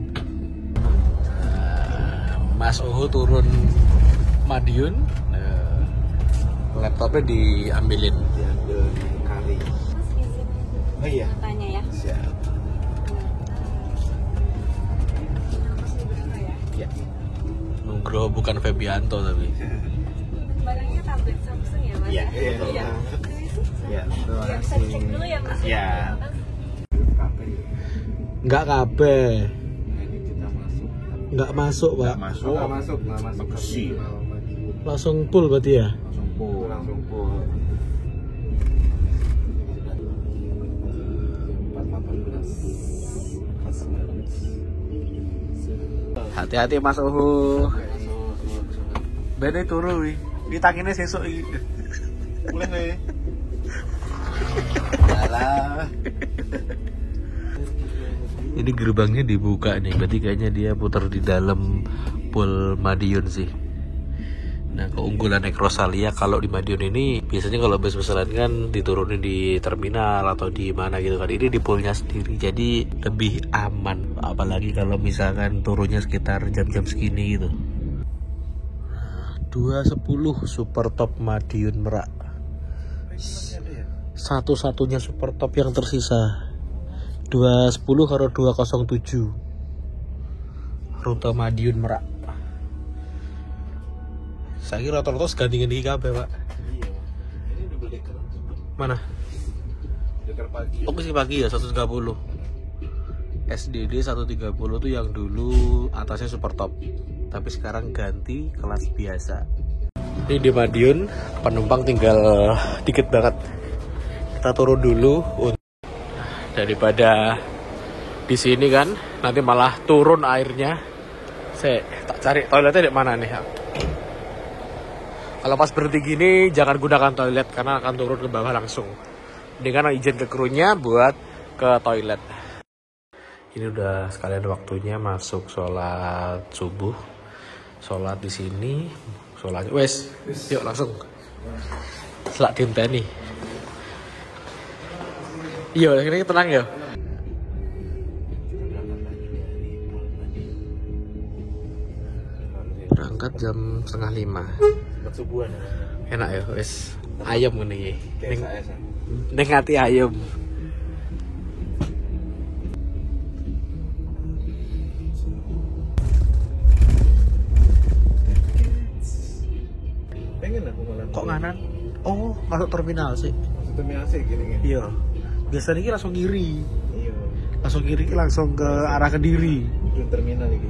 Mas Uhu turun Madiun, laptopnya diambil di kali. Oh iya. Tanya ya. Siap. Ya. Nugroho bukan Febianto tapi. Barangnya tablet Samsung ya Mas? Iya. Iya. Ya, Ya, bisa dicek dulu ya Mas. Ya. Enggak kabeh. Nggak masuk Pak. Nggak masuk. Langsung full berarti ya? Langsung full. Hati-hati Mas Uhu. Bene turu wi. Ditangine sesuk iki. Boleh nih. Alah. Ini gerbangnya dibuka nih, berarti kayaknya dia putar di dalam Pul Madiun sih. Nah, keunggulan naik Rosalia kalau di Madiun ini biasanya kalau bus besaran kan diturunin di terminal atau di mana gitu kan. Ini di pulnya sendiri, jadi lebih aman. Apalagi kalau misalkan turunnya sekitar jam-jam segini gitu. 210 super top Madiun Merak. Satu-satunya super top yang tersisa. 210 karo 207 rute Madiun Merak. Saya kira rata-rata ganti-ganti kabeh, Pak. Iya. Ini double decker. Mana? Decker pagi. Oh, masih pagi ya 130. SDD 130 tuh yang dulu atasnya super top. Tapi sekarang ganti kelas biasa. Ini di Madiun penumpang tinggal dikit banget. Kita turun dulu daripada di sini kan nanti malah turun airnya. Saya tak cari toiletnya di mana nih. Kalau pas berhenti gini jangan gunakan toilet karena akan turun ke bawah langsung. Ini kan izin ke krunya buat ke toilet. Ini udah sekalian waktunya masuk sholat subuh. Sholat di sini, sholat wes, yuk langsung. Selak dinteni. Iya, ini tenang ya. Berangkat jam 4:30. Subuhan. Enak ya, wes. Ayam ngene iki. Ning ati ayam. Pengen aku malah. Kok nganan? Oh, masuk terminal sih. Masuk terminal sih gini. Iya. Biasanya ini langsung kiri. Iya. Langsung kiri langsung ke arah Kediri. Di terminal iki.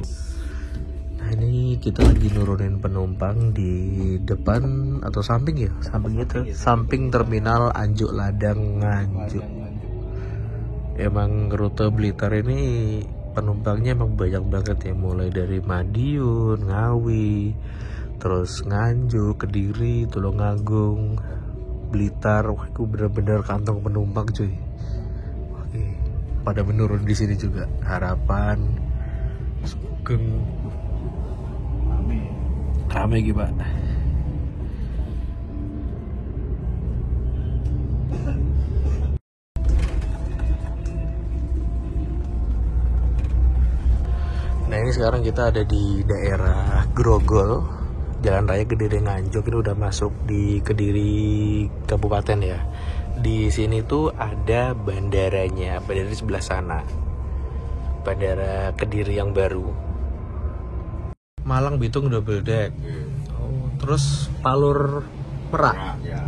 Nah, ini kita lagi nurunin penumpang di depan atau samping ya, samping itu, samping terminal Anjuk Ladang Nganjuk. Emang rute Blitar ini penumpangnya emang banyak banget ya, mulai dari Madiun, Ngawi, terus Nganjuk, Kediri, Tulungagung, Blitar. Wah, itu bener-bener kantong penumpang cuy. Oke, pada menurun di sini juga. Harapan, Sugeng, rame gitu Pak. Nah ini sekarang kita ada di daerah Grogol, Jalan Raya Kediri Nganjuk. Ini udah masuk di Kediri Kabupaten ya. Di sini tuh ada bandaranya, bandara di sebelah sana. Bandara Kediri yang baru. Malang Bitung double deck. Oh, terus Palur Merak. Ya.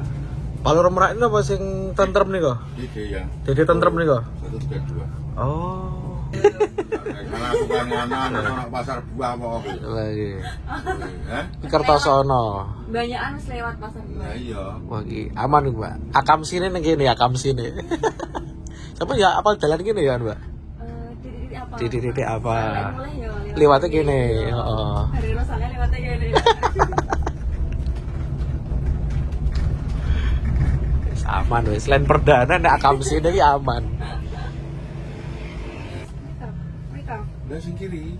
Palur Merak ini apa sing tentrem nih kok? Ya. Jadi tentrem nih kok? 132. Oh. Karena aku kan anak pasar buah kok. Lagi. Hah? Di Kertosono. Banyakan harus lewat pasar Nah buah. iya. Wah, aman Mbak. Akam sini nih gini, akam sini. Siapa ya apa jalan gini ya Mbak? Titik-titik apa? Titik-titik apa? Mulai ya. Lewatnya gini. Oh. Hari Rosalnya lewatnya gini. Aman wes. Selain perdana nek akam sini iki aman. Mereka. Udah sing kiri.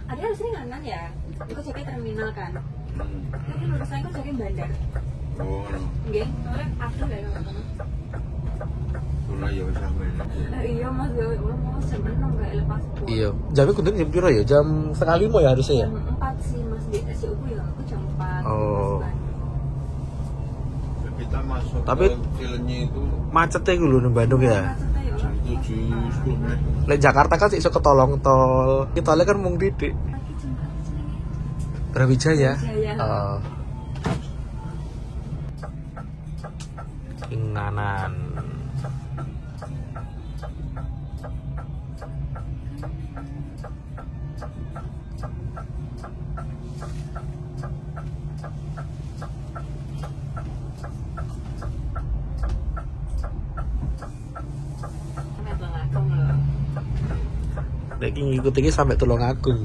Ada harus sini kanan ya. Itu jaga terminal kan. Tapi lurusnya itu jaga bandar. Oh, no. Nggih, orang aku dari mana? Ora ya wis sampe. Iya Mas, yo mau sebenarnya enggak lepas. Iya. Jamnya kudu jam piro ya? Jam 4:30 ya harusnya ya? Jam 4 sih Mas di SCU ya, aku jam 4. Oh. Kita masuk Tapi- ke filenya itu Macetnya gue di Bandung ya. Macetnya ya. jam 7 10 menit. Lek Jakarta kan sih iso ketolong tol. Kita tolnya kan mung didik. Lagi jam berapa sih? Brawijaya. Brawijaya. Oh. Inganan. Sampai Tulungagung loh. Lagi ngikut iki sampai Tulungagung.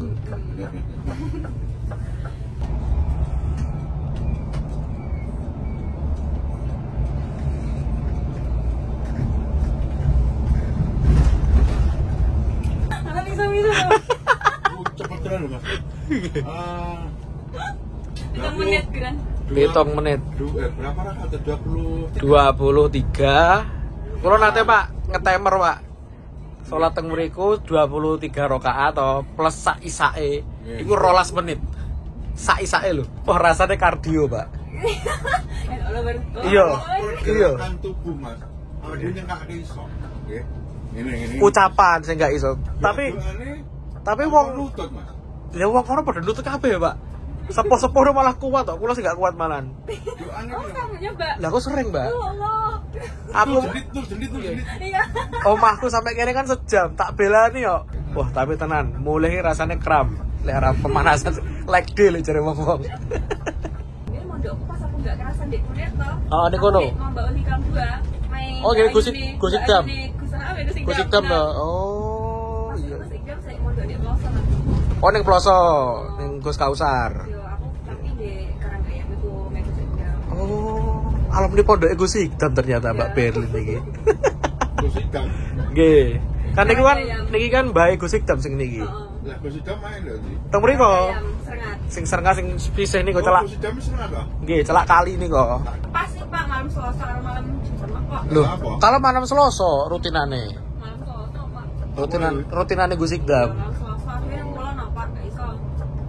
Apa bisa-bisa? Cepet jalan loh, Mas. Itu menit kan. Hitung menit. Berapa rakaat? 20. 23. Kalau nanti Pak ngetemer Pak. Sholat teng mriku 23 rakaat atau plus sak isae. Iku 12 menit. Sak isae lho. Wah rasanya kardio, Pak. Allah baru. Iya. Iya. Gerakan tubuh, Mas. Dia nyengkak iso. Nggih. Ini. Ucapan sing gak iso. Tapi wong lutut, Mas. ya wong kono padha lutut kabeh, Pak. Sepuh-sepuh malah kuat kok. Kula sih gak kuat malan. Doane Oh, kamu nyoba. Lah aku sering, Mbak. Ya Allah. Aku jendit. Iya. omahku sampai kene kan sejam, tak belani yo. Wah, tapi tenan, mulai rasanya kram. Lek arep pemanasan leg day lek jare wong-wong. Ini mondokku pas aku nggak kerasan di kuliah toh. Oh, di kono? Aku mau bawa nikam 2. Main. Oh, gini Gusik Dam. Gusik Dam lho. Oh, iya. Gusik Dam saya mondok di Pelosok. Oh, ning Ploso, ning Gus Kausar. Yo, aku tapi di Karanggayam itu main Gusik Dam. Oh, alumni pondok Gusik Dam ternyata Mbak Berlin iki. Gusikam. Nggih. Kan niki kan bae Gusik Dam sing niki. Lah Gusikam main lho, Ci. Teng mriko. Serengat. Sing serengah sing pisih niku celak. Gusikam seneng apa? Nggih, celak kali niku. Pas sih Pak malam Selasa karo malam Jumat kok. Loh, Apa? kalau malam Selasa rutinane. Malam Selasa Pak. Rutinane Gusik Dam. Malam Selasa akhirnya pulang napa gak iso.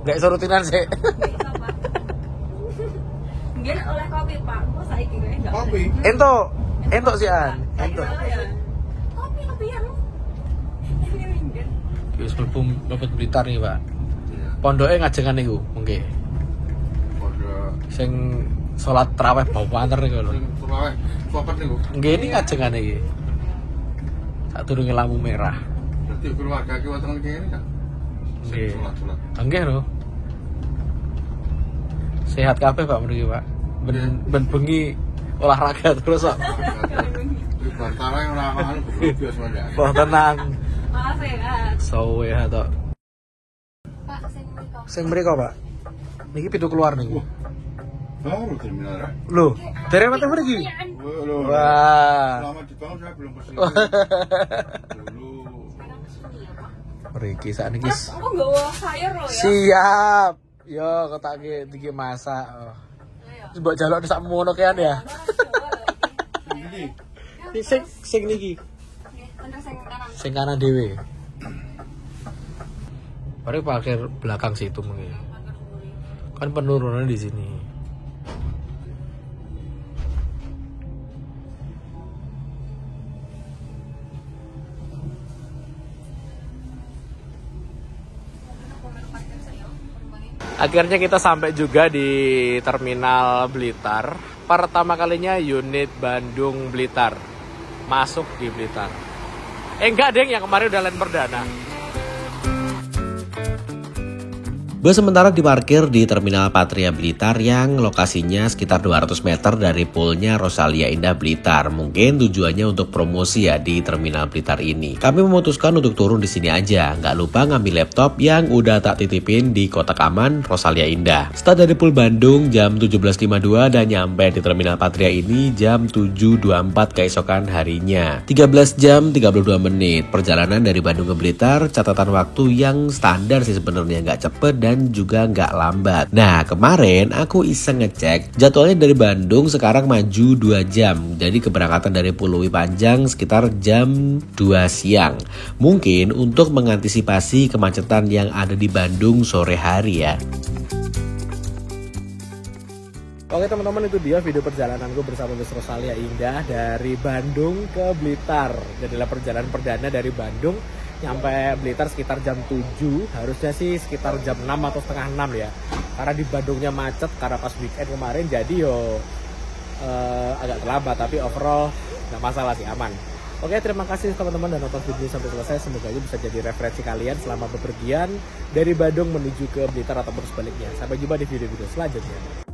Gak iso rutinan sih. Gak iso Pak. Nggih oleh kopi Pak. Kok saiki kayaknya enggak. Kopi. Entuk sih an. Entuk. Kopi yang ini ringgit. Wis mlebu mlebet Blitar nih, Pak. Pondoke ngajengan niku, mengke. Pada Sing salat tarawih bawanter niku lho. Surabaya. Sopat niku. Nggih ini ngajengan iki. Sadurunge lampu merah. Dadi keluarga ki wonten kene kan. Nggih. Salat. Nggih lho. Sehat kabeh Pak mriki Pak. Ben bengi olahraga terus Pak. Bantara yang orang biasa aja. Wah tenang. Maaf sehat. Sawe to. Pak, sing Sing mriko Pak. Niki pintu keluar niki. Baru terminal. Loh, dari mana mriki? Loh. Wah. Selama dibangun saya belum kesini. Dulu. Mriki sakniki. aku nggak bawa sayur loh ya. Siap. Yo ketake iki masak. Oh. Terus mbok jaluk sak mono kean ya. Ini. Sing niki. Bener sing kanan. Sing kanan dhewe. Mari parkir belakang situ mungkin. Kan penurunan di sini. Akhirnya kita sampai juga di Terminal Blitar. Pertama kalinya unit Bandung Blitar masuk di Blitar. Enggak deng, yang kemarin udah land perdana. Bus sementara diparkir di Terminal Patria Blitar yang lokasinya sekitar 200 meter dari poolnya Rosalia Indah Blitar. Mungkin tujuannya untuk promosi ya di Terminal Blitar ini. Kami memutuskan untuk turun di sini aja. Nggak lupa ngambil laptop yang udah tak titipin di kotak aman Rosalia Indah. Start dari pool Bandung jam 17.52 dan nyampe di Terminal Patria ini jam 7.24 keesokan harinya. 13 jam 32 menit. Perjalanan dari Bandung ke Blitar, catatan waktu yang standar sih sebenarnya, nggak cepet dan juga nggak lambat. Nah kemarin aku iseng ngecek jadwalnya dari Bandung sekarang maju 2 jam. Jadi keberangkatan dari Puluwi Panjang sekitar jam 2 siang. Mungkin untuk mengantisipasi kemacetan yang ada di Bandung sore hari ya. Oke teman-teman, itu dia video perjalananku bersama Bus Rosalia Indah dari Bandung ke Blitar. Jadilah perjalanan perdana dari Bandung nyampe Blitar sekitar jam 7, harusnya sih sekitar jam 6 atau setengah 6 ya. Karena di Bandungnya macet karena pas weekend kemarin, jadi agak terlambat, tapi overall nggak masalah sih, aman. Oke, terima kasih teman-teman dan nonton video sampai selesai. Semoga aja bisa jadi referensi kalian selama bepergian dari Bandung menuju ke Blitar ataupun sebaliknya. Sampai jumpa di video-video selanjutnya.